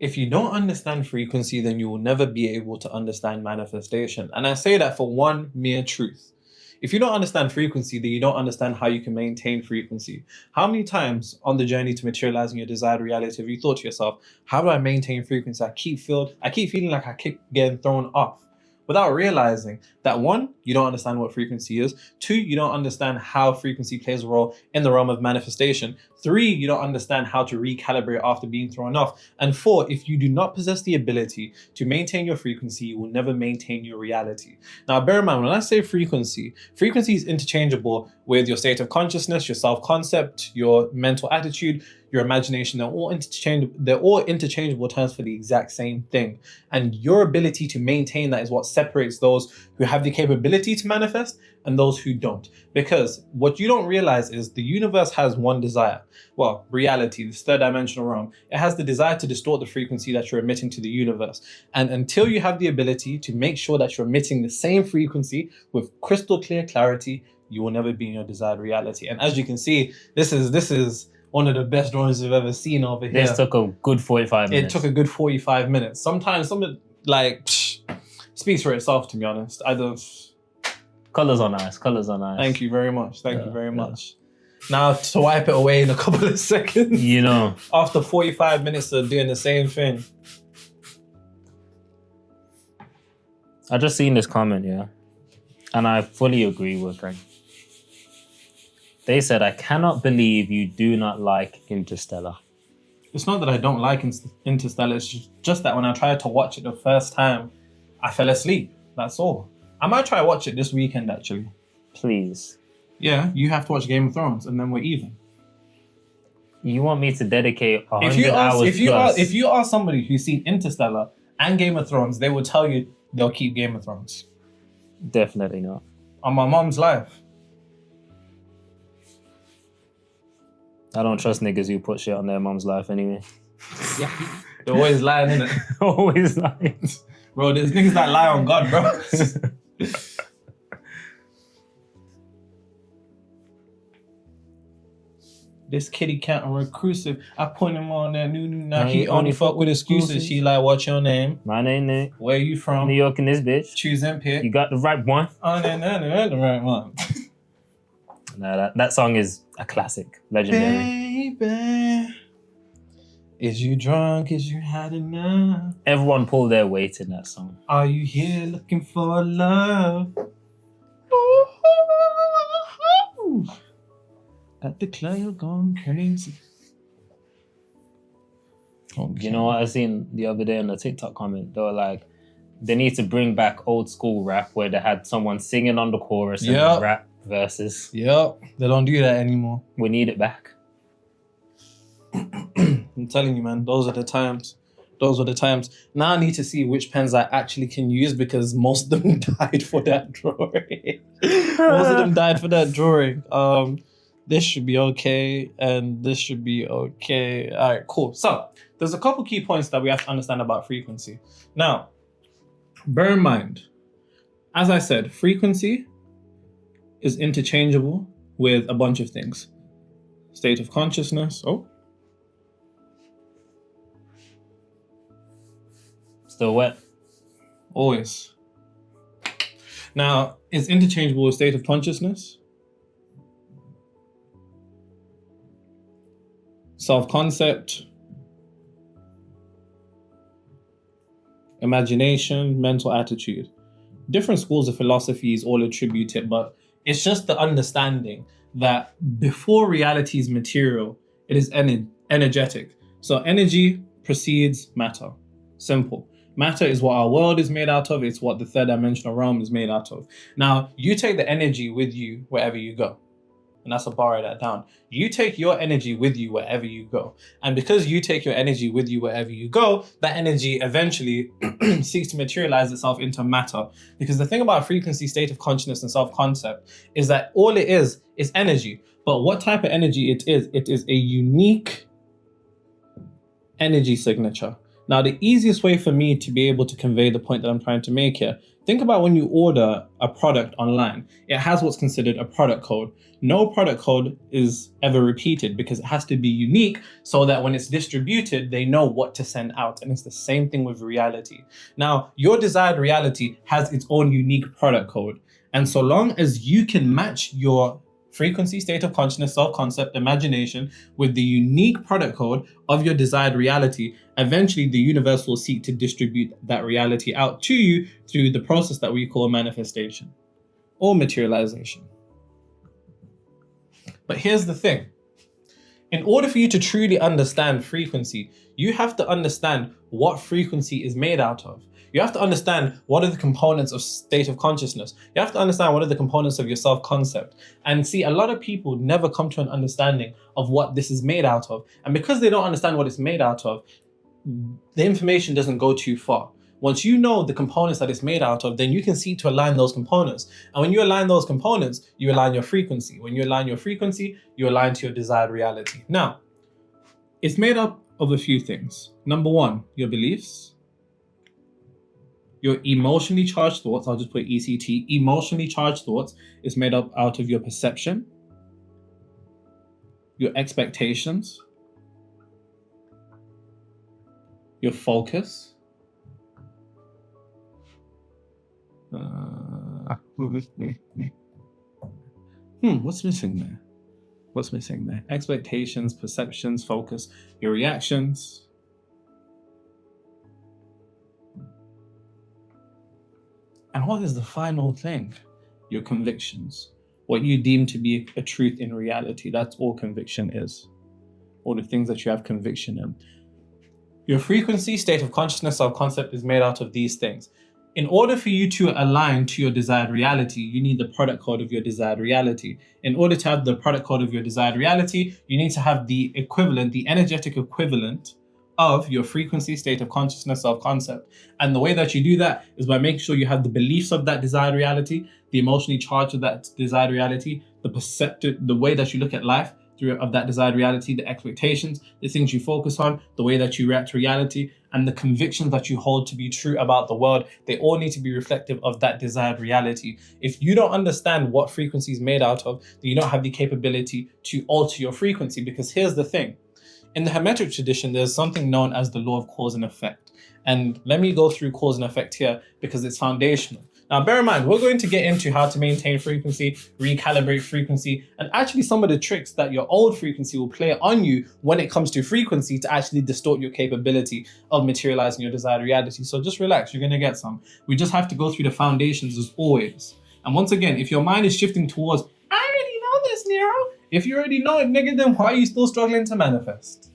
If you don't understand frequency, then you will never be able to understand manifestation. And I say that for one mere truth. If you don't understand frequency, then you don't understand how you can maintain frequency. How many times on the journey to materializing your desired reality have you thought to yourself, how do I maintain frequency? I keep feeling like I keep getting thrown off. Without realizing that one, you don't understand what frequency is. Two, you don't understand how frequency plays a role in the realm of manifestation. Three, you don't understand how to recalibrate after being thrown off. And four, if you do not possess the ability to maintain your frequency, you will never maintain your reality. Now, bear in mind, when I say frequency is interchangeable with your state of consciousness, your self-concept, your mental attitude, your imagination. They're all interchangeable terms for the exact same thing. And your ability to maintain that is what separates those who have the capability to manifest and those who don't. Because what you don't realize is the universe has one desire. Well, reality, this third dimensional realm, it has the desire to distort the frequency that you're emitting to the universe. And until you have the ability to make sure that you're emitting the same frequency with crystal clear clarity, you will never be in your desired reality. And as you can see, this is one of the best drawings we've ever seen over here. This took a good 45 minutes. It took a good 45 minutes. Sometimes something speaks for itself, to be honest. Colours are nice. Thank you very much. Thank you very much. Now to wipe it away in a couple of seconds. You know. After 45 minutes of doing the same thing. I just seen this comment, yeah. And I fully agree with Greg. They said, I cannot believe you do not like Interstellar. It's not that I don't like Interstellar. It's just that when I tried to watch it the first time, I fell asleep. That's all. I might try to watch it this weekend, actually. Please. Yeah, you have to watch Game of Thrones and then we're even. You want me to dedicate 100 hours If you ask somebody who's seen Interstellar and Game of Thrones, they will tell you they'll keep Game of Thrones. Definitely not. On my mom's life. I don't trust niggas who put shit on their mom's life anyway. Yeah. They're always lying, innit? Always lying. Bro, there's niggas that lie on God, bro. This kitty cat on reclusive. I put him on that new. Now he only fuck with excuses. She like, what's your name? My name, Nick. Where you from? New York in this bitch. Choose and pick. You got the right one. Oh, no, the right one. No, that song is a classic, legendary. Baby, is you drunk? Is you had enough? Everyone pulled their weight in that song. Are you here looking for love? At the club, you're going crazy. Okay. You know what I seen the other day on the TikTok comment? They were like, they need to bring back old school rap where they had someone singing on the chorus and the rap verses. Yep, they don't do that anymore. We need it back. I'm telling you, man, those are the times. Now I need to see which pens I actually can use because most of them died for that drawing. This should be okay, and this should be okay. All right, cool. So there's a couple key points that we have to understand about frequency. Now, bear in mind, as I said, frequency is interchangeable with a bunch of things. State of consciousness. Oh. Still wet. Always. Now, it's interchangeable with state of consciousness, self-concept, imagination, mental attitude. Different schools of philosophies all attribute it, but it's just the understanding that before reality is material, it is energetic. So energy precedes matter. Simple. Matter is what our world is made out of. It's what the third dimensional realm is made out of. Now, you take the energy with you wherever you go. And that's to borrow that down. You take your energy with you wherever you go. And because you take your energy with you wherever you go, that energy eventually seeks to materialize itself into matter. Because the thing about frequency, state of consciousness, and self-concept is that all it is energy. But what type of energy it is a unique energy signature. Now, the easiest way for me to be able to convey the point that I'm trying to make here, think about when you order a product online. It has what's considered a product code. No product code is ever repeated because it has to be unique so that when it's distributed, they know what to send out. And it's the same thing with reality. Now, your desired reality has its own unique product code. And so long as you can match your frequency, state of consciousness, self-concept, imagination with the unique product code of your desired reality, eventually the universe will seek to distribute that reality out to you through the process that we call manifestation or materialization. But here's the thing. In order for you to truly understand frequency, you have to understand what frequency is made out of. You have to understand what are the components of state of consciousness. You have to understand what are the components of your self-concept. And see, a lot of people never come to an understanding of what this is made out of. And because they don't understand what it's made out of, the information doesn't go too far. Once you know the components that it's made out of, then you can seek to align those components. And when you align those components, you align your frequency. When you align your frequency, you align to your desired reality. Now, it's made up of a few things. Number one, your beliefs. Your emotionally charged thoughts, I'll just put ECT, emotionally charged thoughts is made up out of your perception, your expectations, your focus, what's missing there? What's missing there? Expectations, perceptions, focus, your reactions. And what is the final thing? Your convictions. What you deem to be a truth in reality. That's all conviction is. All the things that you have conviction in. Your frequency, state of consciousness, self-concept is made out of these things. In order for you to align to your desired reality, you need the product code of your desired reality. In order to have the product code of your desired reality, you need to have the equivalent, the energetic equivalent of your frequency, state of consciousness, self-concept. And the way that you do that is by making sure you have the beliefs of that desired reality, the emotionally charged of that desired reality, the way that you look at life of that desired reality, the expectations, the things you focus on, the way that you react to reality, and the convictions that you hold to be true about the world. They all need to be reflective of that desired reality. If you don't understand what frequency is made out of, then you don't have the capability to alter your frequency. Because here's the thing. In the Hermetic tradition, there's something known as the law of cause and effect. And let me go through cause and effect here because it's foundational. Now, bear in mind, we're going to get into how to maintain frequency, recalibrate frequency, and actually some of the tricks that your old frequency will play on you when it comes to frequency to actually distort your capability of materializing your desired reality. So just relax, you're going to get some. We just have to go through the foundations as always. And once again, if your mind is shifting towards, I already know this, Nero. If you already know it, nigga, then why are you still struggling to manifest?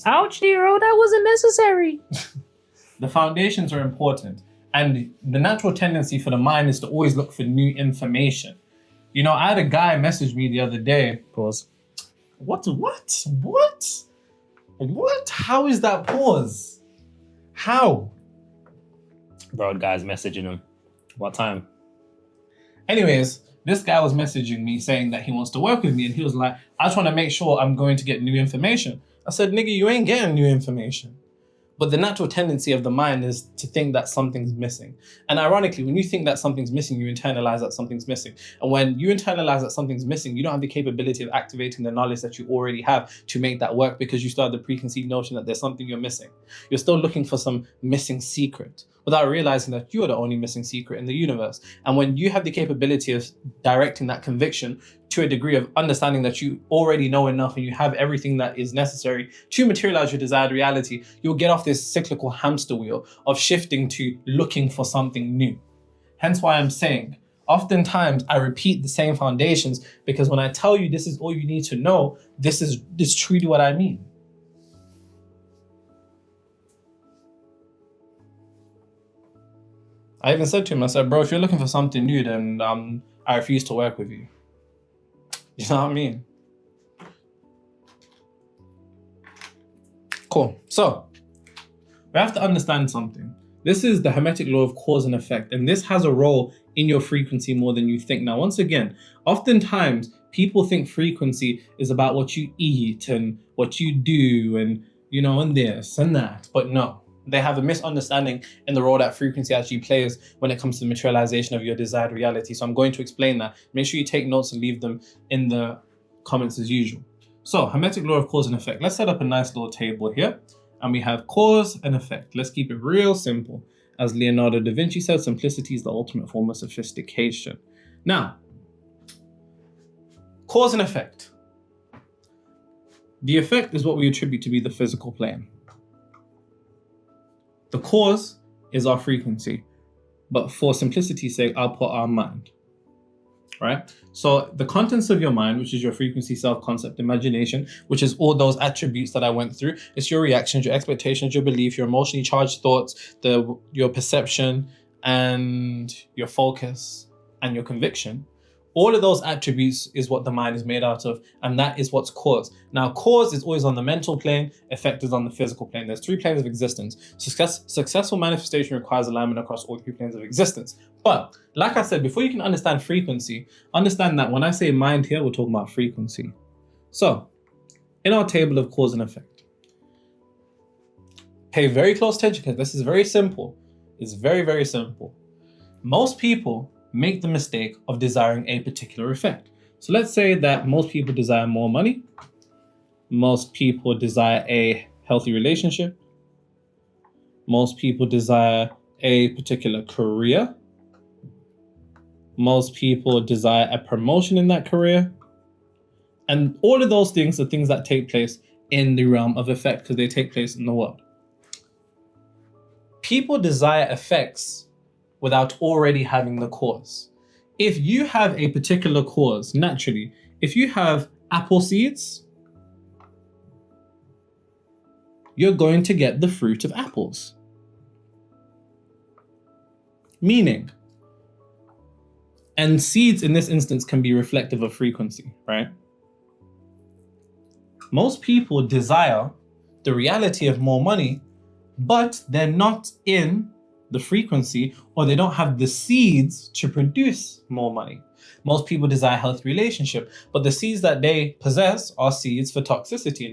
Ouch, Nero, that wasn't necessary. The foundations are important. And the natural tendency for the mind is to always look for new information. You know, I had a guy message me the other day. Pause. What? How is that pause? How? Bro, guy's messaging him. What time? Anyways, this guy was messaging me saying that he wants to work with me. And he was like, I just want to make sure I'm going to get new information. I said, nigga, you ain't getting new information. But the natural tendency of the mind is to think that something's missing. And ironically, when you think that something's missing, you internalize that something's missing. And when you internalize that something's missing, you don't have the capability of activating the knowledge that you already have to make that work because you still have the preconceived notion that there's something you're missing. You're still looking for some missing secret without realizing that you are the only missing secret in the universe. And when you have the capability of directing that conviction to a degree of understanding that you already know enough and you have everything that is necessary to materialize your desired reality, you'll get off this cyclical hamster wheel of shifting to looking for something new. Hence why I'm saying, oftentimes I repeat the same foundations because when I tell you this is all you need to know, this is truly what I mean. I even said to him, I said, bro, if you're looking for something new, then I refuse to work with you. You know what I mean? Cool. So, we have to understand something. This is the Hermetic law of cause and effect, and this has a role in your frequency more than you think. Now, once again, oftentimes people think frequency is about what you eat and what you do and and this and that. But no, they have a misunderstanding in the role that frequency actually plays when it comes to the materialization of your desired reality. So I'm going to explain that. Make sure you take notes and leave them in the comments as usual. So hermetic law of cause and effect. Let's set up a nice little table here. And we have cause and effect. Let's keep it real simple. As Leonardo da Vinci said, simplicity is the ultimate form of sophistication. Now, cause and effect. The effect is what we attribute to be the physical plane. The cause is our frequency. But for simplicity's sake, I'll put our mind. Right? So the contents of your mind, which is your frequency, self-concept, imagination, which is all those attributes that I went through. It's your reactions, your expectations, your belief, your emotionally charged thoughts, your perception, and your focus, and your conviction. All of those attributes is what the mind is made out of, and that is what's cause. Now, cause is always on the mental plane, effect is on the physical plane. There's 3 planes of existence. Successful manifestation requires alignment across all 3 planes of existence. But, like I said, before you can understand frequency, understand that when I say mind here, we're talking about frequency. So, in our table of cause and effect, pay very close attention because this is very simple. It's very, very simple. Most people make the mistake of desiring a particular effect. So let's say that most people desire more money. Most people desire a healthy relationship. Most people desire a particular career. Most people desire a promotion in that career. And all of those things are things that take place in the realm of effect because they take place in the world. People desire effects without already having the cause. If you have a particular cause, naturally, if you have apple seeds, you're going to get the fruit of apples. Meaning, and seeds in this instance can be reflective of frequency, right? Most people desire the reality of more money, but they're not in the frequency, or they don't have the seeds to produce more money. Most people desire a healthy relationship, but the seeds that they possess are seeds for toxicity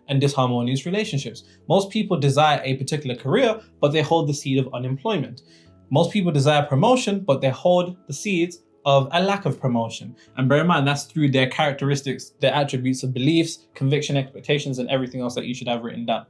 and disharmonious relationships. Most people desire a particular career, but they hold the seed of unemployment. Most people desire promotion, but they hold the seeds of a lack of promotion. And bear in mind, that's through their characteristics, their attributes of beliefs, conviction, expectations, and everything else that you should have written down.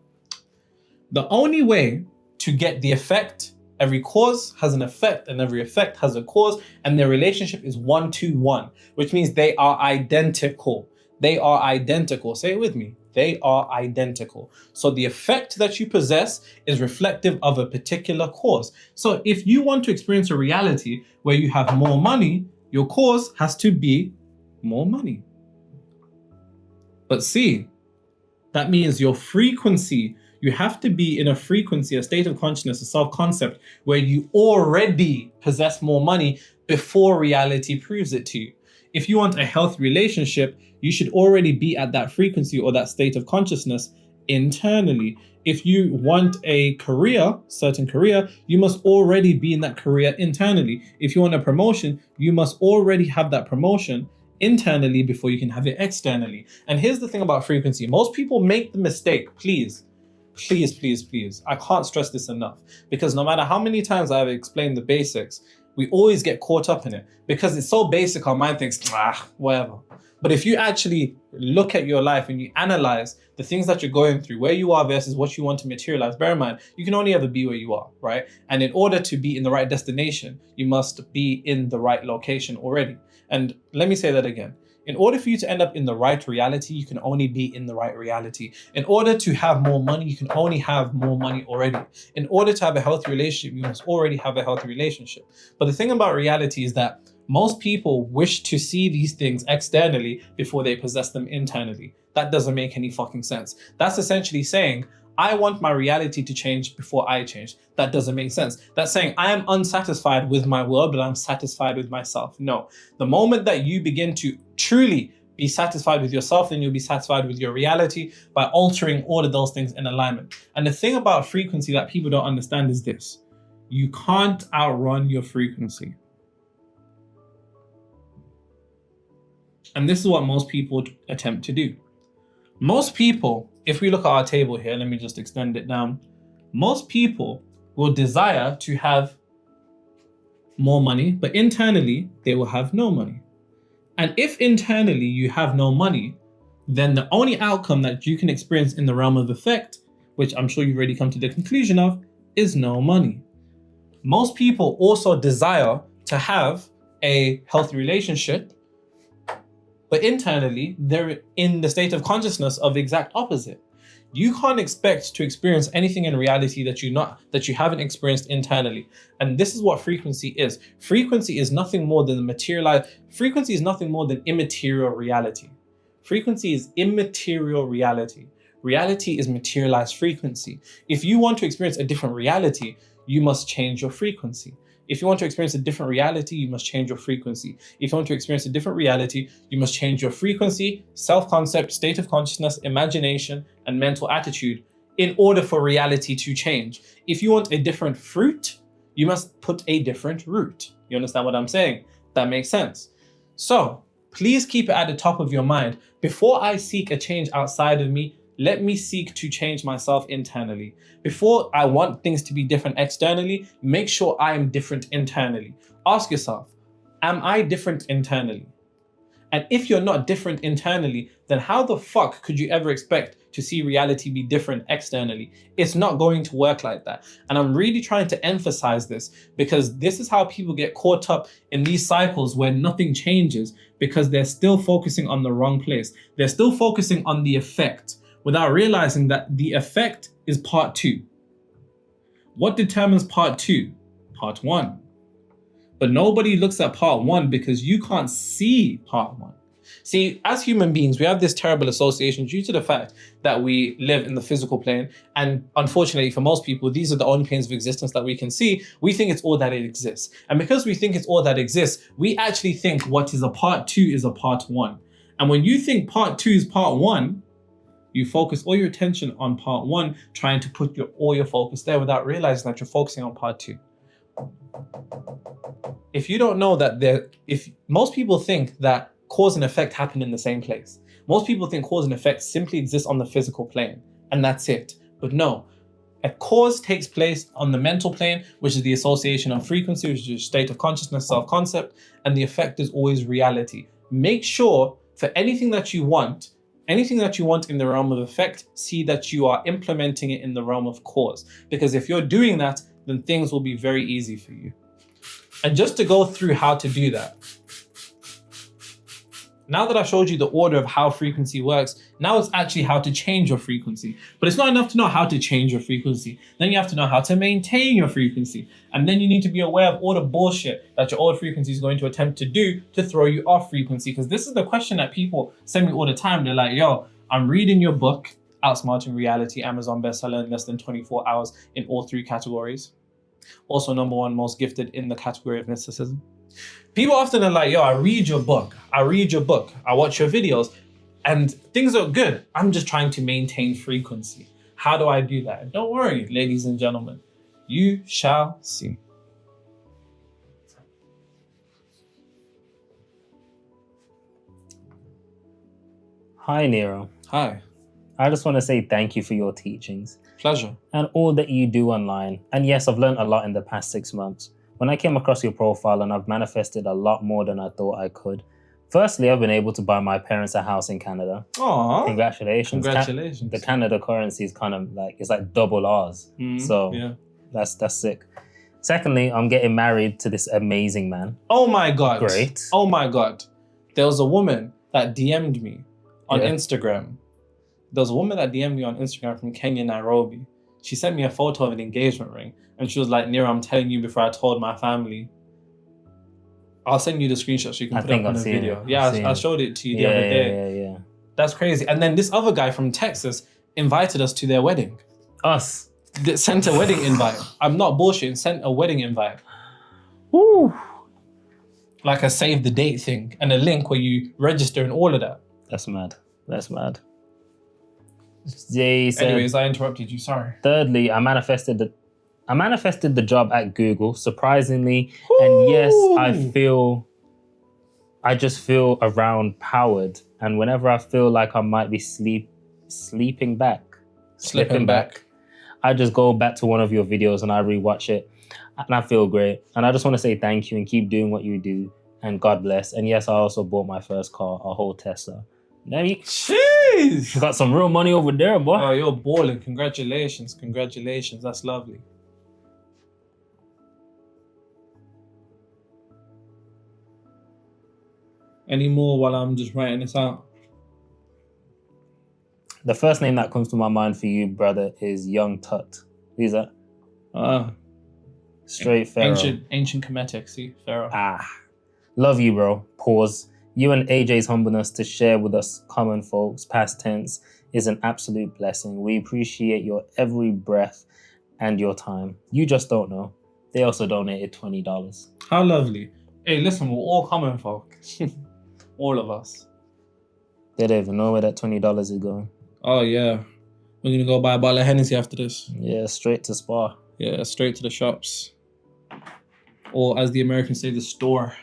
The only way to get the effect, every cause has an effect and every effect has a cause, and their relationship is 1-to-1, which means they are identical. They are identical. Say it with me. They are identical. So the effect that you possess is reflective of a particular cause. So if you want to experience a reality where you have more money, your cause has to be more money. But see, that means your frequency, you have to be in a frequency, a state of consciousness, a self-concept where you already possess more money before reality proves it to you. If you want a healthy relationship, you should already be at that frequency or that state of consciousness internally. If you want a career, certain career, you must already be in that career internally. If you want a promotion, you must already have that promotion internally before you can have it externally. And here's the thing about frequency. Most people make the mistake, please, I can't stress this enough, because no matter how many times I've explained the basics, we always get caught up in it because it's so basic. Our mind thinks, whatever. But if you actually look at your life and you analyze the things that you're going through, where you are versus what you want to materialize, bear in mind, you can only ever be where you are, right? And in order to be in the right destination, you must be in the right location already. And let me say that again. In order for you to end up in the right reality, you can only be in the right reality. In order to have more money, you can only have more money already. In order to have a healthy relationship, you must already have a healthy relationship. But the thing about reality is that most people wish to see these things externally before they possess them internally. That doesn't make any fucking sense. That's essentially saying, I want my reality to change before I change. That doesn't make sense. That's saying I am unsatisfied with my world, but I'm satisfied with myself. No. The moment that you begin to truly be satisfied with yourself, then you'll be satisfied with your reality by altering all of those things in alignment. And the thing about frequency that people don't understand is this. You can't outrun your frequency. And this is what most people attempt to do. Most people if we look at our table here, let me just extend it down. Most people will desire to have more money, but internally they will have no money. And if internally you have no money, then the only outcome that you can experience in the realm of effect, which I'm sure you've already come to the conclusion of, is no money. Most people also desire to have a healthy relationship, but internally they're in the state of consciousness of the exact opposite. You can't expect to experience anything in reality that you haven't experienced internally. And this is what frequency is. Frequency is nothing more than frequency is nothing more than immaterial reality. Frequency is immaterial reality. Reality is materialized frequency. If you want to experience a different reality, you must change your frequency. If you want to experience a different reality, you must change your frequency. If you want to experience a different reality, you must change your frequency, self-concept, state of consciousness, imagination, and mental attitude in order for reality to change. If you want a different fruit, you must put a different root. You understand what I'm saying? That makes sense. So please keep it at the top of your mind. Before I seek a change outside of me, let me seek to change myself internally. Before I want things to be different externally, make sure I am different internally. Ask yourself, am I different internally? And if you're not different internally, then how the fuck could you ever expect to see reality be different externally? It's not going to work like that. And I'm really trying to emphasize this because this is how people get caught up in these cycles where nothing changes because they're still focusing on the wrong place. They're still focusing on the effect without realizing that the effect is part 2. What determines part 2? Part 1. But nobody looks at part 1 because you can't see part 1. See, as human beings, we have this terrible association due to the fact that we live in the physical plane. And unfortunately, for most people, these are the only planes of existence that we can see. We think it's all that it exists. And because we think it's all that exists, we actually think what is a part 2 is a part 1. And when you think part 2 is part 1, you focus all your attention on part 1, trying to put all your focus there without realizing that you're focusing on part 2. If you don't know that if most people think that cause and effect happen in the same place. Most people think cause and effect simply exist on the physical plane and that's it. But no, a cause takes place on the mental plane, which is the association of frequency, which is your state of consciousness, self-concept, and the effect is always reality. Make sure for anything that you want in the realm of effect, see that you are implementing it in the realm of cause. Because if you're doing that, then things will be very easy for you. And just to go through how to do that, now that I showed you the order of how frequency works, now it's actually how to change your frequency. But it's not enough to know how to change your frequency. Then you have to know how to maintain your frequency. And then you need to be aware of all the bullshit that your old frequency is going to attempt to do to throw you off frequency. Because this is the question that people send me all the time. They're like, yo, I'm reading your book, Outsmarting Reality, Amazon bestseller in less than 24 hours in all 3 categories. Also #1 most gifted in the category of mysticism. People often are like, yo, I read your book, I watch your videos, and things are good. I'm just trying to maintain frequency. How do I do that? Don't worry, ladies and gentlemen, you shall see. Hi, Nero. Hi. I just want to say thank you for your teachings. Pleasure. And all that you do online. And yes, I've learned a lot in the past 6 months. When I came across your profile and I've manifested a lot more than I thought I could. Firstly, I've been able to buy my parents a house in Canada. Aww. Congratulations. Congratulations. The Canada currency is kind of like, it's like double ours. So yeah. That's sick. Secondly, I'm getting married to this amazing man. Oh my God. Great. Oh my God. There was a woman that DM'd me on Instagram. There was a woman that DM'd me on Instagram from Kenya, Nairobi. She sent me a photo of an engagement ring. And she was like, Nero, I'm telling you before I told my family. I'll send you the screenshot so you can put it up on the video. Yeah, I showed it to you the other day. Yeah. That's crazy. And then this other guy from Texas invited us to their wedding. Us? Sent a wedding invite. I'm not bullshitting, sent a wedding invite. Woo! Like a save the date thing and a link where you register and all of that. That's mad. They said, anyways, I interrupted you, sorry. Thirdly, I manifested the job at Google, surprisingly. Ooh. And yes, I just feel around powered. And whenever I feel like I might be sleeping back, slipping back. I just go back to one of your videos and I rewatch it and I feel great. And I just want to say thank you and keep doing what you do. And God bless. And yes, I also bought my first car, a whole Tesla. Jeez! Got some real money over there, boy. Oh, you're balling. Congratulations. Congratulations. That's lovely. Any more while I'm just writing this out? The first name that comes to my mind for you, brother, is Young Tut. Who's that? Straight Pharaoh. Ancient Kemetic, see? Pharaoh. Love you, bro. Pause. You and AJ's humbleness to share with us common folks, past tense, is an absolute blessing. We appreciate your every breath and your time. You just don't know. They also donated $20. How lovely. Hey, listen, we're all common folk. All of us. They don't even know where that $20 is going. Oh, yeah. We're going to go buy a bottle of Hennessy after this. Yeah, straight to Spa. Yeah, straight to the shops. Or as the Americans say, the store.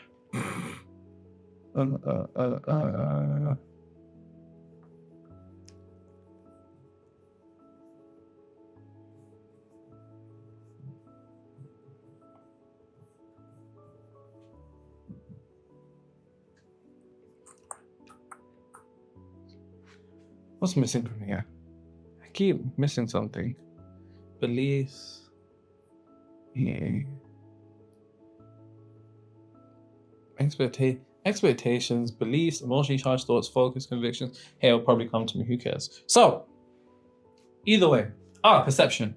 What's missing from here? I keep missing something. Beliefs. Yeah. Expectations, beliefs, emotionally charged thoughts, focus, convictions. Hey, it'll probably come to me. Who cares? So, either way. Perception.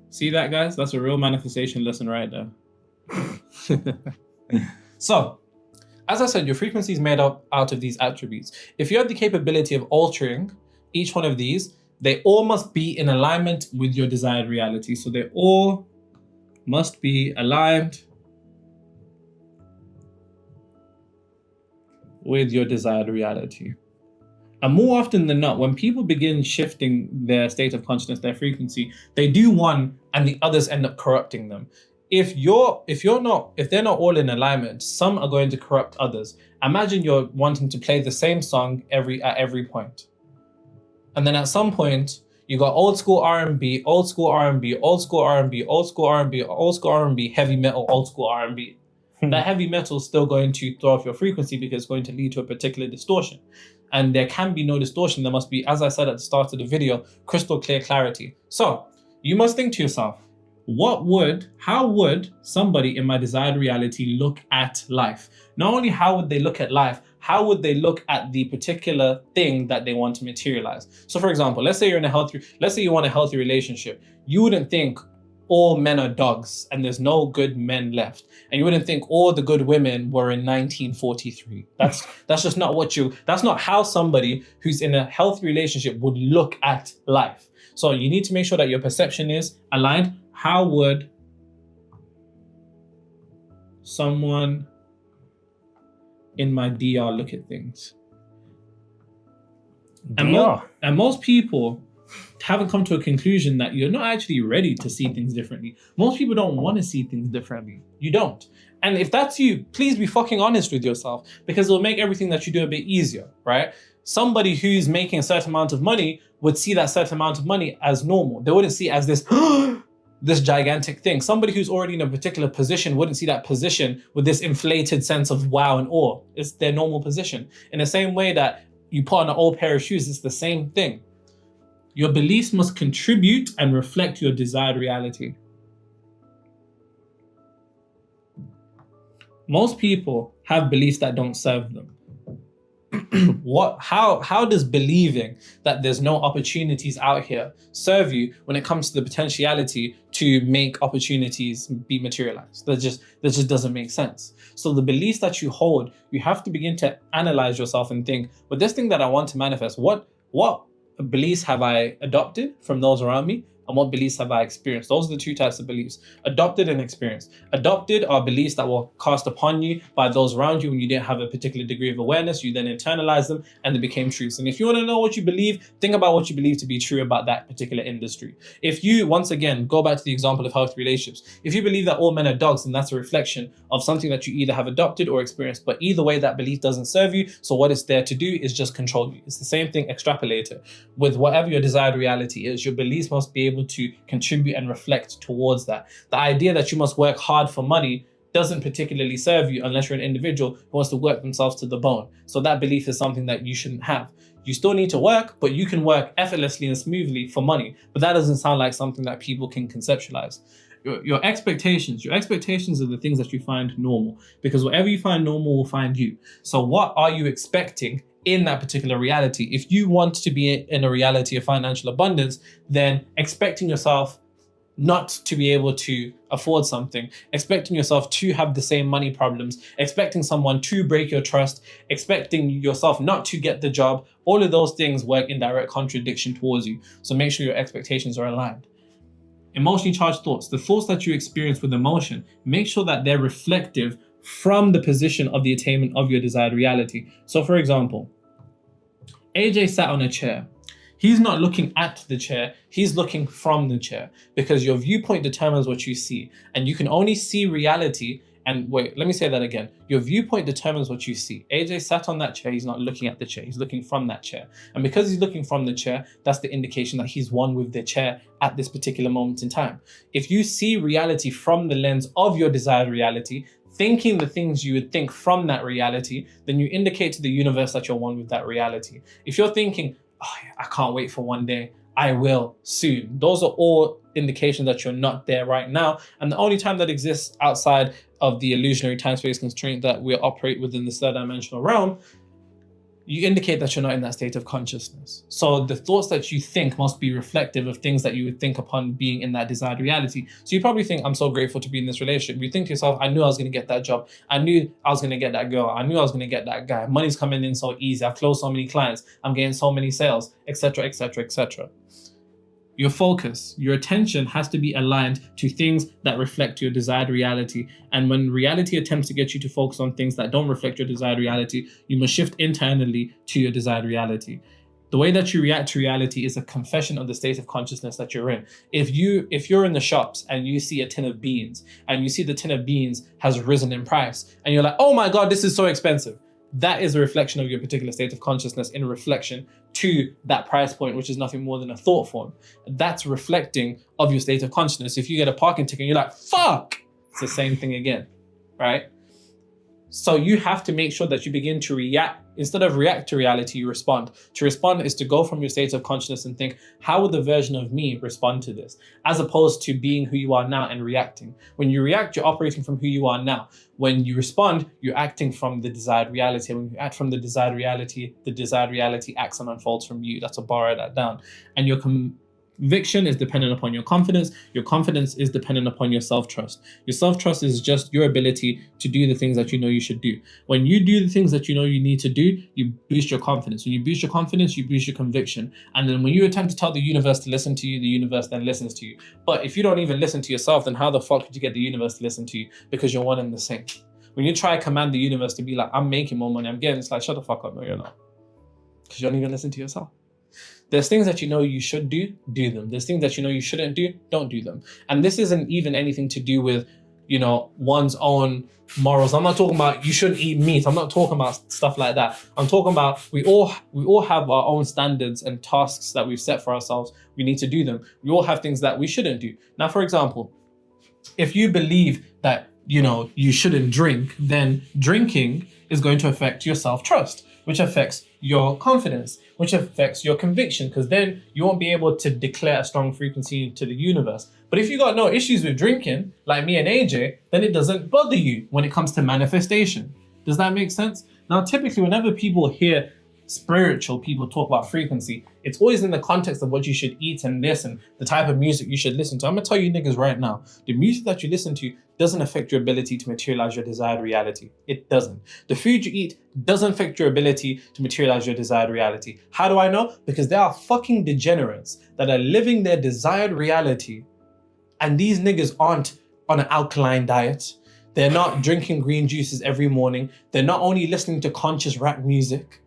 See that, guys? That's a real manifestation lesson right there. So, as I said, your frequency is made up out of these attributes. If you have the capability of altering each one of these, they all must be in alignment with your desired reality. So they all must be aligned with your desired reality. And more often than not, when people begin shifting their state of consciousness, their frequency, they do one and the others end up corrupting them. If they're not all in alignment, some are going to corrupt others. Imagine you're wanting to play the same song at every point. And then at some point, you got old school R&B, old school R&B, old school R&B, old school R&B, old school R&B, heavy metal, old school R&B. That heavy metal is still going to throw off your frequency because it's going to lead to a particular distortion. And there can be no distortion. There must be, as I said at the start of the video, crystal clear clarity. So you must think to yourself, how would somebody in my desired reality look at life? Not only how would they look at life, how would they look at the particular thing that they want to materialize? So for example, let's say you want a healthy relationship. You wouldn't think all men are dogs and there's no good men left. And you wouldn't think all the good women were in 1943. That's just not that's not how somebody who's in a healthy relationship would look at life. So you need to make sure that your perception is aligned. How would someone in my DR look at things? And most people haven't come to a conclusion that you're not actually ready to see things differently. Most people don't want to see things differently. You don't. And if that's you, please be fucking honest with yourself, because it'll make everything that you do a bit easier, right? Somebody who's making a certain amount of money would see that certain amount of money as normal. They wouldn't see it as this this gigantic thing. Somebody who's already in a particular position wouldn't see that position with this inflated sense of wow and awe. It's their normal position. In the same way that you put on an old pair of shoes, it's the same thing. Your beliefs must contribute and reflect your desired reality. Most people have beliefs that don't serve them. How does believing that there's no opportunities out here serve you when it comes to the potentiality to make opportunities be materialized? That just doesn't make sense. So the beliefs that you hold, you have to begin to analyze yourself and think, well, this thing that I want to manifest, what beliefs have I adopted from those around me? and what beliefs have I experienced. Those are the two types of beliefs, adopted and experienced. Adopted are beliefs that were cast upon you by those around you when you didn't have a particular degree of awareness. You then internalized them and they became truths. And if you want to know what you believe, think about what you believe to be true about that particular industry. If you, once again, go back to the example of healthy relationships, if you believe that all men are dogs, then that's a reflection of something that you either have adopted or experienced. But either way, that belief doesn't serve you. So what it's there to do is just control you. It's the same thing, extrapolated. With whatever your desired reality is, your beliefs must be able to contribute and reflect towards that. The idea that you must work hard for money doesn't particularly serve you unless you're an individual who wants to work themselves to the bone. So that belief is something that you shouldn't have. You still need to work, but you can work effortlessly and smoothly for money. But that doesn't sound like something that people can conceptualize. Your expectations are the things that you find normal, because whatever you find normal will find you. So what are you expecting in that particular reality? If you want to be in a reality of financial abundance, then expecting yourself not to be able to afford something, expecting yourself to have the same money problems, expecting someone to break your trust, expecting yourself not to get the job, all of those things work in direct contradiction towards you. So make sure your expectations are aligned. Emotionally charged thoughts, the thoughts that you experience with emotion, make sure that they're reflective from the position of the attainment of your desired reality. So for example, AJ sat on a chair. He's not looking at the chair, he's looking from the chair, because your viewpoint determines what you see. And you can only see reality. And wait, let me say that again. Your viewpoint determines what you see. AJ sat on that chair, he's not looking at the chair, he's looking from that chair. And because he's looking from the chair, that's the indication that he's one with the chair at this particular moment in time. If you see reality from the lens of your desired reality, thinking the things you would think from that reality, then you indicate to the universe that you're one with that reality. If you're thinking, oh, I can't wait for one day, I will soon, those are all indications that you're not there right now. And the only time that exists outside of the illusionary time-space constraint that we operate within the third dimensional realm, you indicate that you're not in that state of consciousness. So the thoughts that you think must be reflective of things that you would think upon being in that desired reality. So you probably think, I'm so grateful to be in this relationship. You think to yourself, I knew I was going to get that job. I knew I was going to get that girl. I knew I was going to get that guy. Money's coming in so easy. I've closed so many clients. I'm getting so many sales, etc., etc., etc. Your focus, your attention has to be aligned to things that reflect your desired reality. And when reality attempts to get you to focus on things that don't reflect your desired reality, you must shift internally to your desired reality. The way that you react to reality is a confession of the state of consciousness that you're in. If you're in the shops and you see a tin of beans and you see the tin of beans has risen in price and you're like, oh my God, this is so expensive. That is a reflection of your particular state of consciousness in reflection to that price point, which is nothing more than a thought form. That's reflecting of your state of consciousness. If you get a parking ticket and you're like, fuck, it's the same thing again, right? So you have to make sure that you begin to react. Instead of react to reality, you respond. To respond is to go from your state of consciousness and think, how would the version of me respond to this? As opposed to being who you are now and reacting. When you react, you're operating from who you are now. When you respond, you're acting from the desired reality. And when you act from the desired reality acts and unfolds from you. That's to borrow that down. And your conviction is dependent upon your confidence. Your confidence is dependent upon your self-trust. Your self-trust is just your ability to do the things that you know you should do. When you do the things that you know you need to do, you boost your confidence. When you boost your confidence, you boost your conviction. And then when you attempt to tell the universe to listen to you, the universe then listens to you. But if you don't even listen to yourself, then how the fuck could you get the universe to listen to you? Because you're one and the same. When you try to command the universe to be like, I'm making more money, I'm getting, it's like, shut the fuck up. No, you're not. Because you don't even listen to yourself. There's things that you know you should do them. There's things that you know you shouldn't do, don't do them. And this isn't even anything to do with, one's own morals. I'm not talking about you shouldn't eat meat. I'm not talking about stuff like that. I'm talking about we all have our own standards and tasks that we've set for ourselves. We need to do them. We all have things that we shouldn't do. Now, for example, if you believe that, you shouldn't drink, then drinking is going to affect your self-trust, which affects your confidence, which affects your conviction, because then you won't be able to declare a strong frequency to the universe. But if you got no issues with drinking, like me and AJ, then it doesn't bother you when it comes to manifestation. Does that make sense? Now, typically, whenever people hear spiritual people talk about frequency, it's always in the context of what you should eat and this and the type of music you should listen to. I'm gonna tell you niggas right now, the music that you listen to doesn't affect your ability to materialize your desired reality. It doesn't. The food you eat doesn't affect your ability to materialize your desired reality. How do I know? Because there are fucking degenerates that are living their desired reality, and these niggas aren't on an alkaline diet. They're not drinking green juices every morning. They're not only listening to conscious rap music.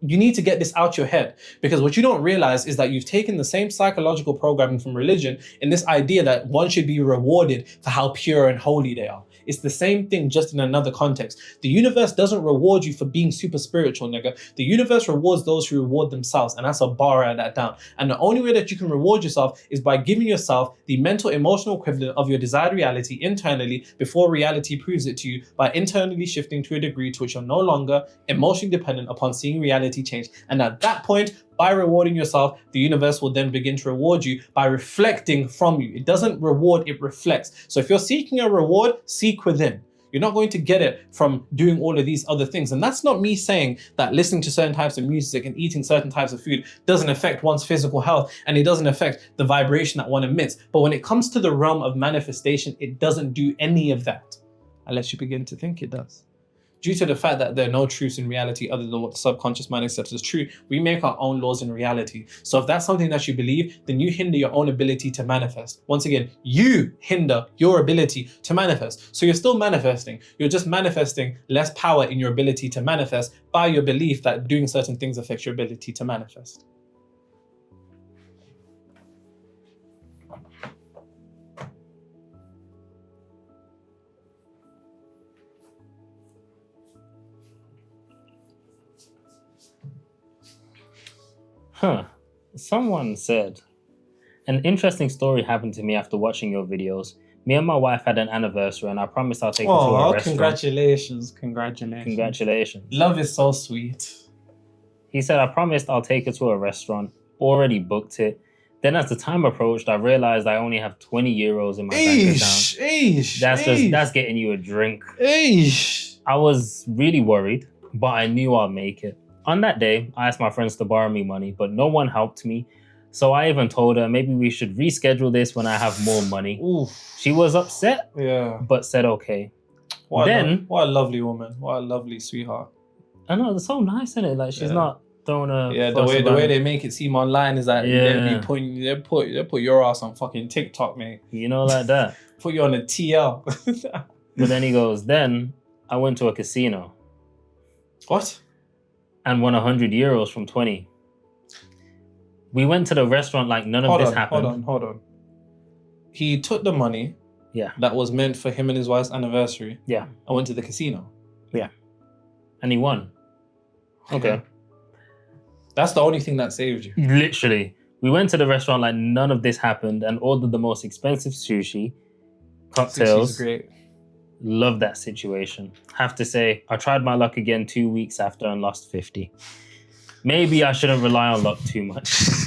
You need to get this out your head, because what you don't realize is that you've taken the same psychological programming from religion in this idea that one should be rewarded for how pure and holy they are. It's the same thing, just in another context. The universe doesn't reward you for being super spiritual, nigga. The universe rewards those who reward themselves, and that's a bar, write that down. And the only way that you can reward yourself is by giving yourself the mental, emotional equivalent of your desired reality internally before reality proves it to you, by internally shifting to a degree to which you're no longer emotionally dependent upon seeing reality change. And at that point, by rewarding yourself, the universe will then begin to reward you by reflecting from you. It doesn't reward, it reflects. So if you're seeking a reward, seek within. You're not going to get it from doing all of these other things. And that's not me saying that listening to certain types of music and eating certain types of food doesn't affect one's physical health, and it doesn't affect the vibration that one emits. But when it comes to the realm of manifestation, it doesn't do any of that, unless you begin to think it does. Due to the fact that there are no truths in reality other than what the subconscious mind accepts as true, we make our own laws in reality. So if that's something that you believe, then you hinder your own ability to manifest. Once again, you hinder your ability to manifest. So you're still manifesting. You're just manifesting less power in your ability to manifest by your belief that doing certain things affects your ability to manifest. Someone said, an interesting story happened to me after watching your videos. Me and my wife had an anniversary and I promised I'll take her to a restaurant. Congratulations. Congratulations. Love is so sweet. He said, I promised I'll take her to a restaurant, already booked it. Then as the time approached, I realized I only have 20 euros in my bank account. That's getting you a drink. I was really worried, but I knew I'll make it. On that day, I asked my friends to borrow me money, but no one helped me. So I even told her maybe we should reschedule this when I have more money. Oof. She was upset, but said okay. What a lovely woman. What a lovely sweetheart. I know, it's so nice, isn't it? Like she's not throwing a... Yeah, the way they make it seem online is that they put your ass on fucking TikTok, mate. You know, like that. Put you on a TL. But then he goes, then I went to a casino. What? And won 100 euros from 20. We went to the restaurant like none of this happened. Hold on. He took the money that was meant for him and his wife's anniversary. Yeah. I went to the casino. Yeah. And he won. Okay. That's the only thing that saved you. Literally. We went to the restaurant like none of this happened and ordered the most expensive sushi, cocktails. Sushi's great. Love that situation. Have to say, I tried my luck again 2 weeks after and lost 50. Maybe I shouldn't rely on luck too much.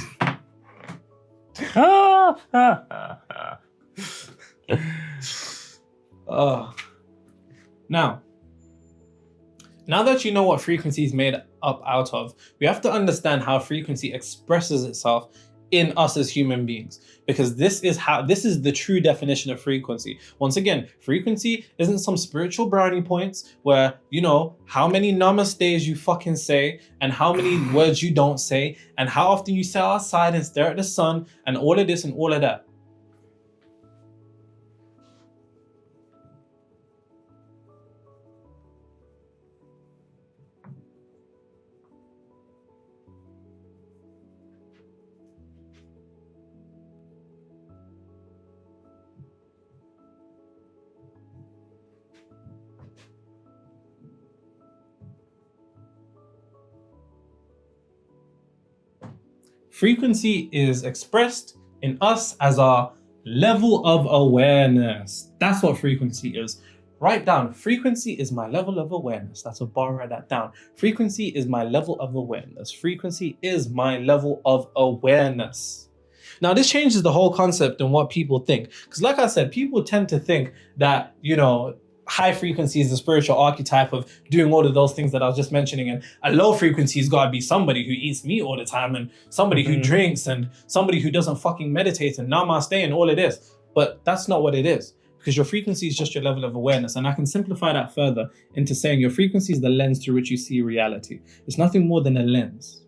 Now that you know what frequency is made up out of, we have to understand how frequency expresses itself in us as human beings, because this is the true definition of frequency. Once again, frequency isn't some spiritual brownie points where, you know, how many namaste you fucking say and how many words you don't say and how often you sit outside and stare at the sun and all of this and all of that. Frequency is expressed in us as our level of awareness. That's what frequency is. Write down, frequency is my level of awareness. That's a bar, write that down. Frequency is my level of awareness. Frequency is my level of awareness. Now, this changes the whole concept and what people think. Because like I said, people tend to think that, you know, high frequency is the spiritual archetype of doing all of those things that I was just mentioning, and a low frequency has got to be somebody who eats meat all the time, and somebody who drinks, and somebody who doesn't fucking meditate and namaste and all of this. But that's not what it is, because your frequency is just your level of awareness. And I can simplify that further into saying your frequency is the lens through which you see reality. It's nothing more than a lens.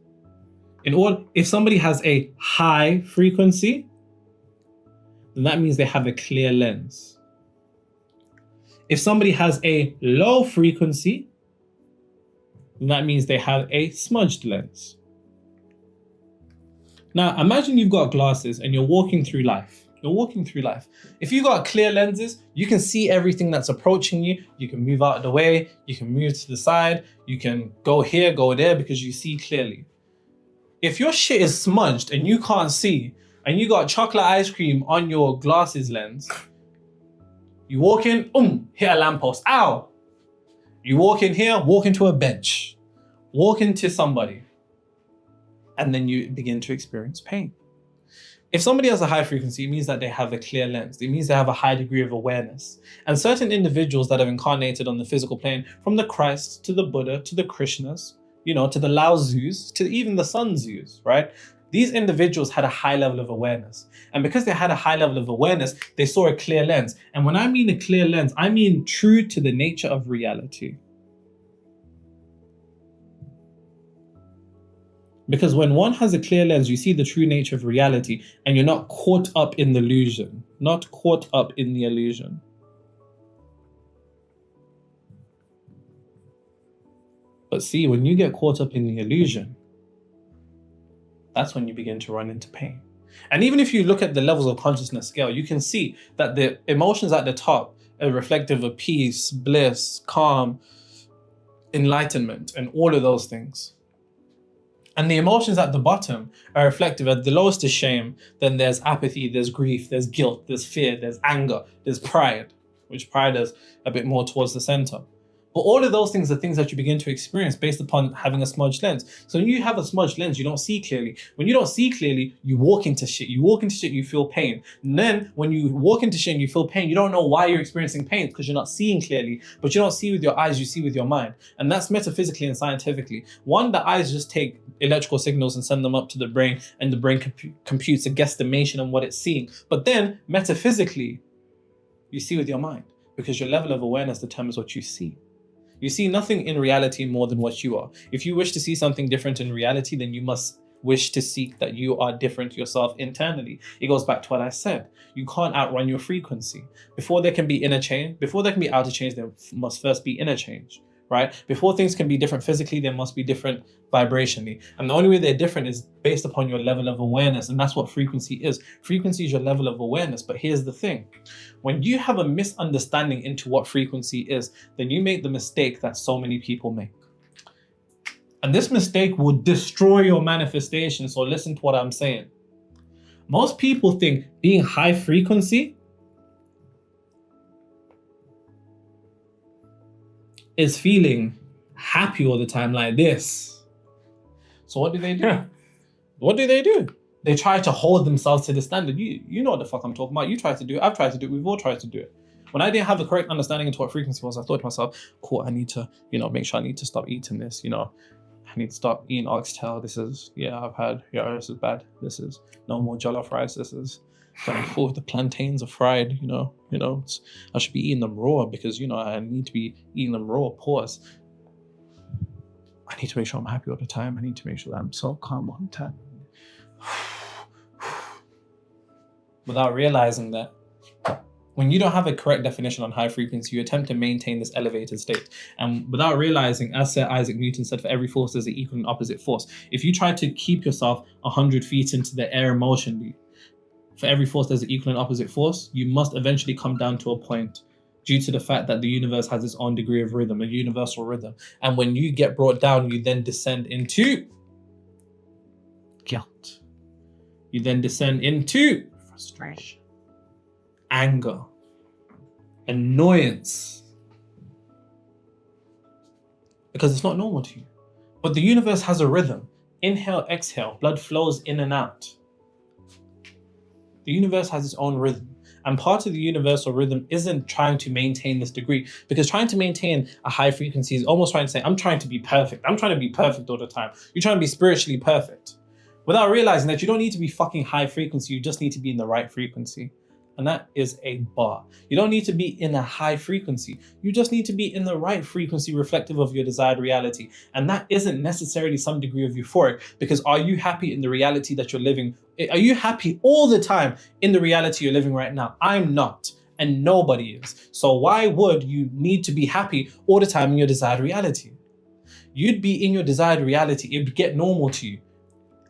If somebody has a high frequency, then that means they have a clear lens. If somebody has a low frequency, then that means they have a smudged lens. Now, imagine you've got glasses and you're walking through life. If you got clear lenses, you can see everything that's approaching you. You can move out of the way. You can move to the side. You can go here, go there, because you see clearly. If your shit is smudged and you can't see, and you got chocolate ice cream on your glasses lens, you walk in, hit a lamppost, ow. You walk in here, walk into a bench, walk into somebody, and then you begin to experience pain. If somebody has a high frequency, it means that they have a clear lens. It means they have a high degree of awareness. And certain individuals that have incarnated on the physical plane, from the Christ to the Buddha to the Krishnas, to the Lao Tzus, to even the Sun Tzus, right? These individuals had a high level of awareness. And because they had a high level of awareness, they saw a clear lens. And when I mean a clear lens, I mean true to the nature of reality. Because when one has a clear lens, you see the true nature of reality, and you're not caught up in the illusion. Not caught up in the illusion. But see, when you get caught up in the illusion, that's when you begin to run into pain. And even if you look at the levels of consciousness scale, you can see that the emotions at the top are reflective of peace, bliss, calm, enlightenment, and all of those things. And the emotions at the bottom are reflective. At the lowest is shame, then there's apathy, there's grief, there's guilt, there's fear, there's anger, there's pride, which pride is a bit more towards the center. But all of those things are things that you begin to experience based upon having a smudged lens. So when you have a smudged lens, you don't see clearly. When you don't see clearly, you walk into shit. You feel pain. And then when you walk into shit and you feel pain, you don't know why you're experiencing pain, because you're not seeing clearly. But you don't see with your eyes, you see with your mind. And that's metaphysically and scientifically. One, the eyes just take electrical signals and send them up to the brain, and the brain computes a guesstimation on what it's seeing. But then metaphysically, you see with your mind, because your level of awareness determines what you see. You see nothing in reality more than what you are. If you wish to see something different in reality, then you must wish to seek that you are different yourself internally. It goes back to what I said. You can't outrun your frequency. Before there can be outer change, there must first be inner change, right? Before things can be different physically, there must be different vibrationally. And the only way they're different is based upon your level of awareness. And that's what frequency is. Frequency is your level of awareness. But here's the thing. When you have a misunderstanding into what frequency is, then you make the mistake that so many people make. And this mistake will destroy your manifestation. So listen to what I'm saying. Most people think being high frequency is feeling happy all the time like this. So what do they do? What do? They try to hold themselves to the standard. You know what the fuck I'm talking about. You try to do it. I've tried to do it. We've all tried to do it. When I didn't have the correct understanding into what frequency was, I thought to myself, cool, I need to, make sure I need to stop eating this, I need to stop eating oxtail. This is, this is bad. This is no more jollof rice. This is, the plantains are fried, I should be eating them raw because, I need to be eating them raw, pause. I need to make sure I'm happy all the time. I need to make sure that I'm so calm all the time. Without realizing that when you don't have a correct definition on high frequency, you attempt to maintain this elevated state. And without realizing, as Sir Isaac Newton said, for every force there's an equal and opposite force. If you try to keep yourself 100 feet into the air motionally, for every force there's an equal and opposite force, you must eventually come down to a point due to the fact that the universe has its own degree of rhythm, a universal rhythm. And when you get brought down, you then descend into guilt. You then descend into frustration, anger, annoyance. Because it's not normal to you. But the universe has a rhythm. Inhale, exhale, blood flows in and out. The universe has its own rhythm. And part of the universal rhythm isn't trying to maintain this degree, because trying to maintain a high frequency is almost trying to say, I'm trying to be perfect. I'm trying to be perfect all the time. You're trying to be spiritually perfect without realizing that you don't need to be fucking high frequency. You just need to be in the right frequency. And that is a bar. You don't need to be in a high frequency. You just need to be in the right frequency reflective of your desired reality. And that isn't necessarily some degree of euphoric, because are you happy in the reality that you're living? Are you happy all the time in the reality you're living right now? I'm not, and nobody is. So why would you need to be happy all the time in your desired reality? You'd be in your desired reality. It would get normal to you.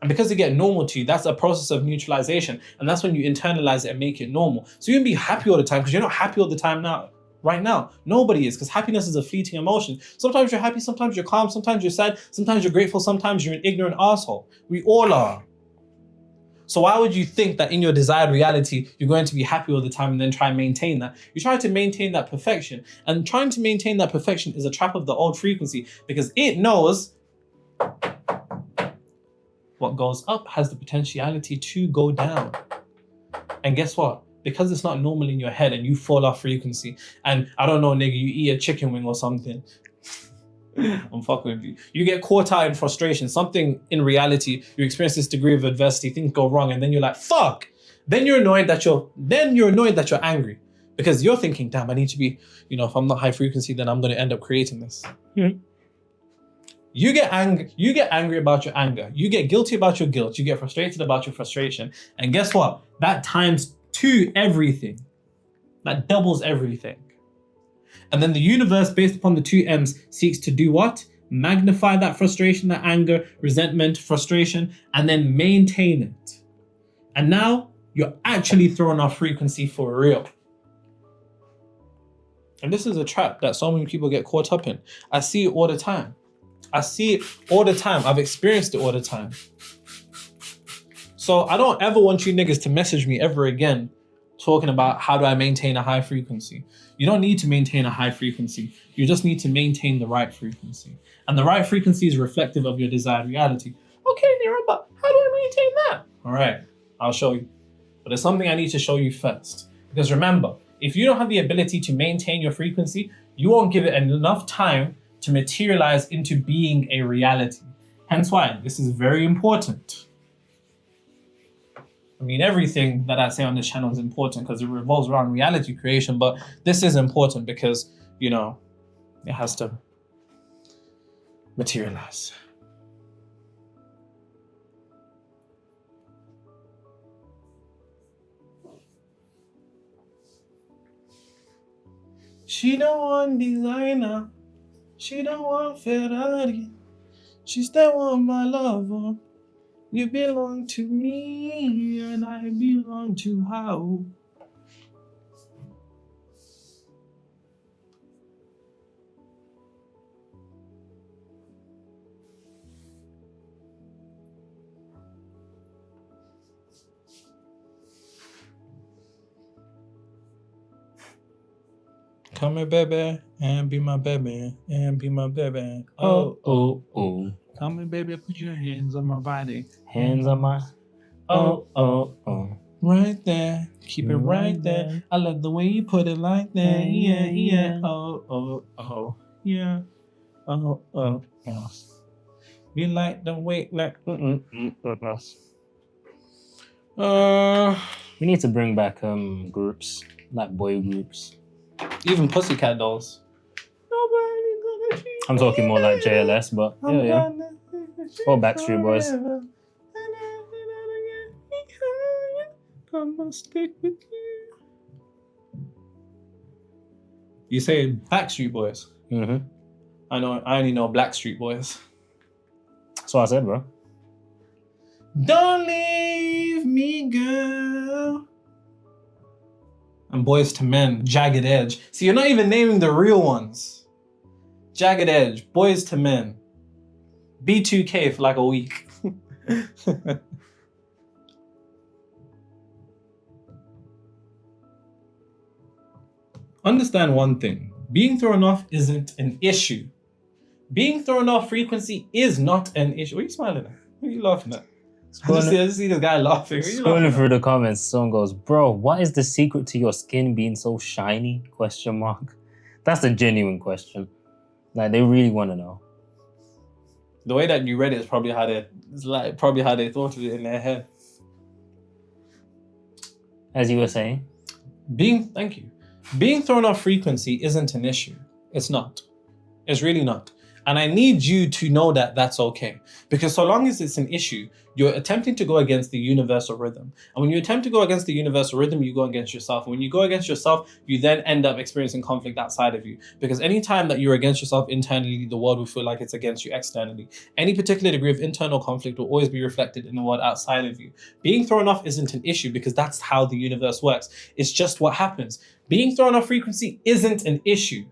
And because it gets normal to you, that's a process of neutralization. And that's when you internalize it and make it normal. So you can be happy all the time, because you're not happy all the time now. Right now, nobody is, because happiness is a fleeting emotion. Sometimes you're happy, sometimes you're calm, sometimes you're sad, sometimes you're grateful, sometimes you're an ignorant asshole. We all are. So why would you think that in your desired reality, you're going to be happy all the time and then try and maintain that? You try to maintain that perfection. And trying to maintain that perfection is a trap of the old frequency, because it knows what goes up has the potentiality to go down. And guess what? Because it's not normal in your head and you fall off frequency, and I don't know, nigga, you eat a chicken wing or something. I'm fucking with you. You get caught out in frustration. Something in reality, you experience this degree of adversity, things go wrong, and then you're like, fuck. Then you're annoyed that you're angry. Because you're thinking, damn, I need to be, if I'm not high frequency, then I'm gonna end up creating this. Mm-hmm. You get angry about your anger. You get guilty about your guilt. You get frustrated about your frustration. And guess what? That times 2 everything. That doubles everything. And then the universe, based upon the 2 M's, seeks to do what? Magnify that frustration, that anger, resentment, frustration, and then maintain it. And now you're actually throwing off frequency for real. And this is a trap that so many people get caught up in. I see it all the time. I've experienced it all the time. So I don't ever want you niggas to message me ever again talking about how do I maintain a high frequency. You don't need to maintain a high frequency. You just need to maintain the right frequency. And the right frequency is reflective of your desired reality. Okay, Nero, but how do I maintain that? All right, I'll show you. But there's something I need to show you first. Because remember, if you don't have the ability to maintain your frequency, you won't give it enough time to materialize into being a reality. Hence why this is very important. I mean, everything that I say on this channel is important because it revolves around reality creation, but this is important because, it has to materialize. She don't want designer. She don't want Ferrari. She still want my lover. You belong to me and I belong to her. Come here, baby, and be my baby, and be my baby. Oh, oh, oh. Come here, baby, put your hands on my body. Hands on my... Oh, oh, oh. Right there, keep it right there. I love the way you put it like that. Yeah, yeah. Oh, oh, oh. Yeah. Oh, oh, oh. You like the way, like... We need to bring back groups, like boy groups. Even Pussycat Dolls. I'm talking more like JLS, but yeah. Or Backstreet Boys. I'm gonna stick with you. You say Backstreet Boys? Mm-hmm. I only know Blackstreet Boys. That's what I said, bro. Don't leave me, girl. And Boys to Men, Jagged Edge. See, you're not even naming the real ones. Jagged Edge, Boys to Men. B2K for like a week. Understand one thing. Being thrown off isn't an issue. Being thrown off frequency is not an issue. What are you smiling at? What are you laughing at? I just see this guy laughing. What are you laughing Scrolling at? through the comments, someone goes, "Bro, what is the secret to your skin being so shiny?" Question mark. That's a genuine question. Like, they really want to know. The way that you read it is probably how they thought of it in their head. As you were saying. Thank you. Being thrown off frequency isn't an issue. It's not. It's really not. And I need you to know that that's okay. Because so long as it's an issue, you're attempting to go against the universal rhythm. And when you attempt to go against the universal rhythm, you go against yourself. And when you go against yourself, you then end up experiencing conflict outside of you. Because anytime that you're against yourself internally, the world will feel like it's against you externally. Any particular degree of internal conflict will always be reflected in the world outside of you. Being thrown off isn't an issue because that's how the universe works. It's just what happens. Being thrown off frequency isn't an issue.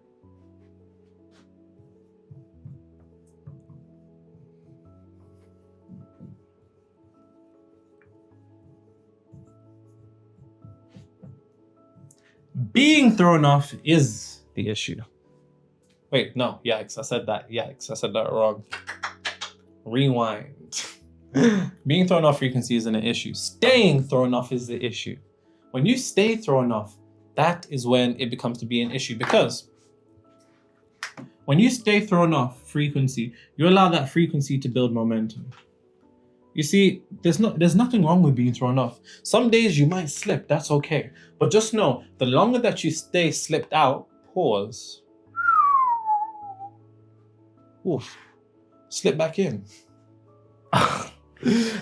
Being thrown off is the issue. Wait, no, yikes, I said that. Yikes, I said that wrong. Rewind. Being thrown off frequency isn't an issue. Staying thrown off is the issue. When you stay thrown off, that is when it becomes to be an issue, because when you stay thrown off frequency, you allow that frequency to build momentum. You see, there's nothing wrong with being thrown off. Some days you might slip, that's okay. But just know, the longer that you stay slipped out, pause. Oof. Slip back in.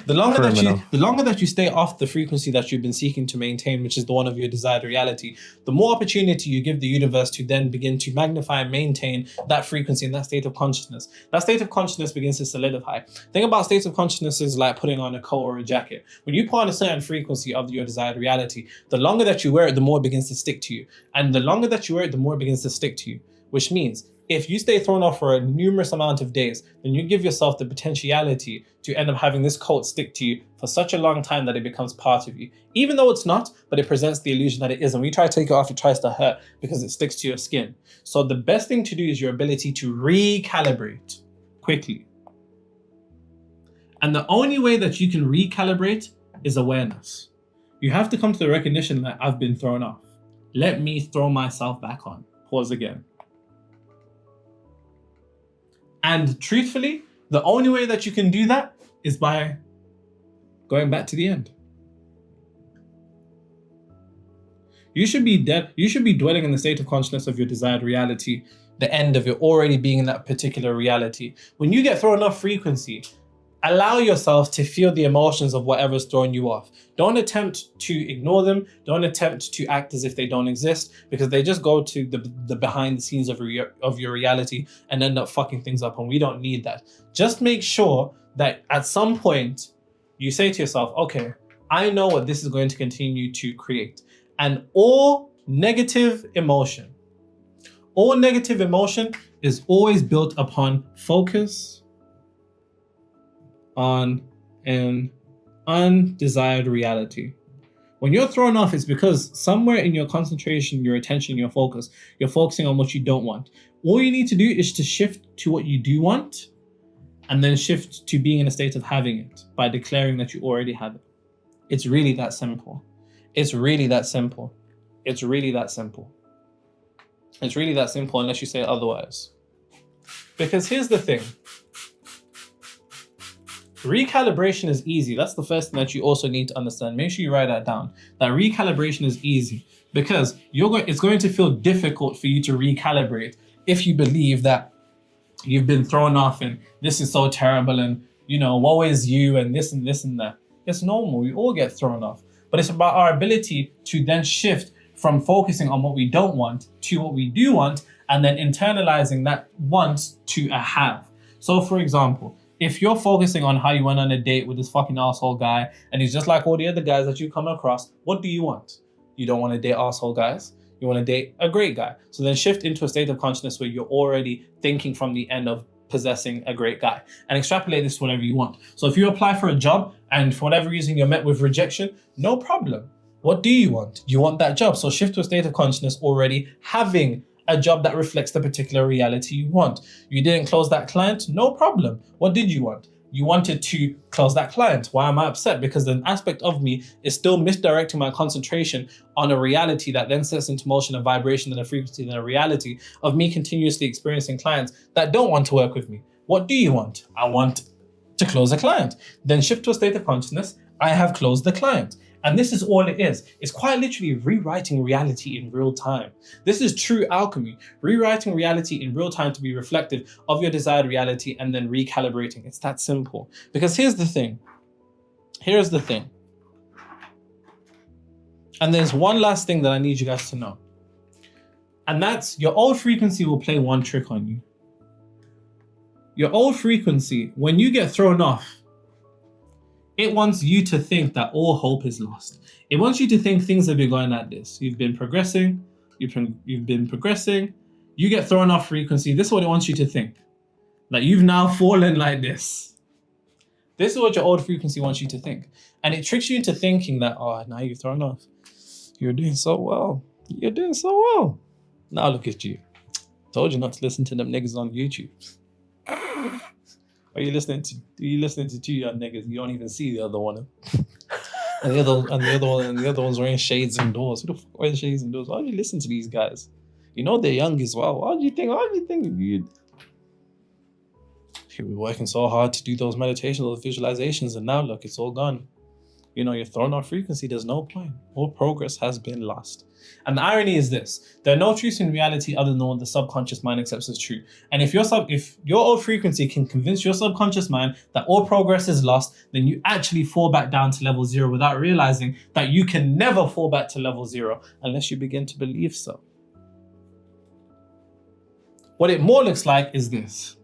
The longer that you stay off the frequency that you've been seeking to maintain, which is the one of your desired reality, the more opportunity you give the universe to then begin to magnify and maintain that frequency and that state of consciousness. That state of consciousness begins to solidify. Think about states of consciousness is like putting on a coat or a jacket. When you put on a certain frequency of your desired reality, the longer that you wear it, the more it begins to stick to you. And the longer that you wear it, the more it begins to stick to you, which means if you stay thrown off for a numerous amount of days, then you give yourself the potentiality to end up having this coat stick to you for such a long time that it becomes part of you. Even though it's not, but it presents the illusion that it is. And when you try to take it off, it tries to hurt because it sticks to your skin. So the best thing to do is your ability to recalibrate quickly. And the only way that you can recalibrate is awareness. You have to come to the recognition that I've been thrown off. Let me throw myself back on. Pause again. And truthfully, the only way that you can do that is by going back to the end. You should be dwelling in the state of consciousness of your desired reality, the end of it already being in that particular reality. When you get thrown off frequency, allow yourself to feel the emotions of whatever's throwing you off. Don't attempt to ignore them. Don't attempt to act as if they don't exist, because they just go to the behind the scenes of your reality and end up fucking things up, and we don't need that. Just make sure that at some point you say to yourself, okay, I know what this is going to continue to create. And all negative emotion is always built upon focus on an undesired reality. When you're thrown off, it's because somewhere in your concentration, your attention, your focus, you're focusing on what you don't want. All you need to do is to shift to what you do want, and then shift to being in a state of having it by declaring that you already have it. It's really that simple. It's really that simple. It's really that simple. It's really that simple unless you say otherwise. Because here's the thing. Recalibration is easy. That's the first thing that you also need to understand. Make sure you write that down. That recalibration is easy because it's going to feel difficult for you to recalibrate if you believe that you've been thrown off and this is so terrible and, woe is you and this and this and that. It's normal. We all get thrown off. But it's about our ability to then shift from focusing on what we don't want to what we do want, and then internalizing that want to a have. So for example, if you're focusing on how you went on a date with this fucking asshole guy and he's just like all the other guys that you come across, what do you want? You don't want to date asshole guys. You want to date a great guy. So then shift into a state of consciousness where you're already thinking from the end of possessing a great guy, and extrapolate this to whatever you want. So if you apply for a job and for whatever reason you're met with rejection, no problem. What do you want? You want that job. So shift to a state of consciousness already having a job that reflects the particular reality you want. You didn't close that client, no problem. What did you want? You wanted to close that client. Why am I upset? Because an aspect of me is still misdirecting my concentration on a reality that then sets into motion a vibration and a frequency and a reality of me continuously experiencing clients that don't want to work with me. What do you want? I want to close a client. Then shift to a state of consciousness. I have closed the client. And this is all it is. It's quite literally rewriting reality in real time. This is true alchemy. Rewriting reality in real time to be reflective of your desired reality and then recalibrating. It's that simple. Because here's the thing. Here's the thing. And there's one last thing that I need you guys to know. And that's your old frequency will play one trick on you. Your old frequency, when you get thrown off, it wants you to think that all hope is lost. It wants you to think things have been going like this. You've been progressing, you've been progressing, you get thrown off frequency. This is what it wants you to think. Like you've now fallen like this. This is what your old frequency wants you to think. And it tricks you into thinking that, oh, now you're thrown off. You're doing so well. You're doing so well. Now look at you. Told you not to listen to them niggas on YouTube. Are you listening to two young niggas? You don't even see the other one. and the other one's wearing shades indoors. Who the fuck wears shades indoors? Why do you listen to these guys? You know they're young as well. Why do you think you were working so hard to do those meditations, those visualizations, and now look, it's all gone. You know, you're thrown off frequency. There's no point. All progress has been lost. And the irony is this: there are no truths in reality other than what the subconscious mind accepts as true. And if your old frequency can convince your subconscious mind that all progress is lost, then you actually fall back down to level 0 without realizing that you can never fall back to level 0 unless you begin to believe so. What it more looks like is this.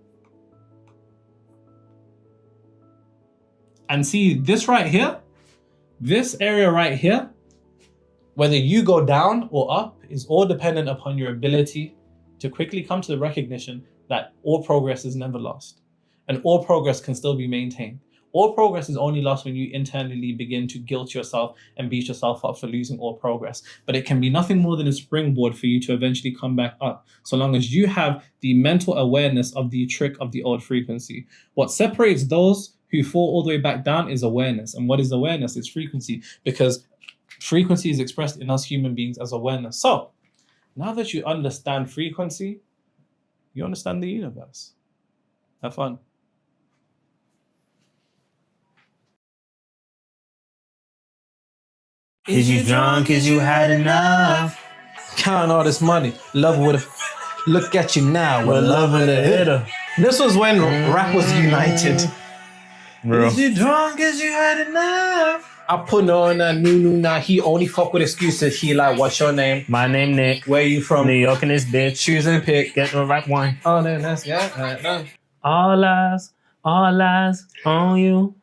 And see this right here? This area right here, whether you go down or up, is all dependent upon your ability to quickly come to the recognition that all progress is never lost and all progress can still be maintained. All progress is only lost when you internally begin to guilt yourself and beat yourself up for losing all progress. But it can be nothing more than a springboard for you to eventually come back up, so long as you have the mental awareness of the trick of the old frequency. What separates those who fall all the way back down is awareness. And what is awareness? It's frequency, because frequency is expressed in us human beings as awareness. So now that you understand frequency, you understand the universe. Have fun. Is you drunk? Is you had enough? Count all this money. Love would have. Look at you now. We're loving the hitter. This was when rap was united. Bro. Is you drunk? Is you had enough? I put on a new now. He only fuck with excuses. He like, what's your name? My name Nick. Where you from? New York and this bitch. Choose and pick. Get the right one. Oh, then that's yeah. All eyes on you.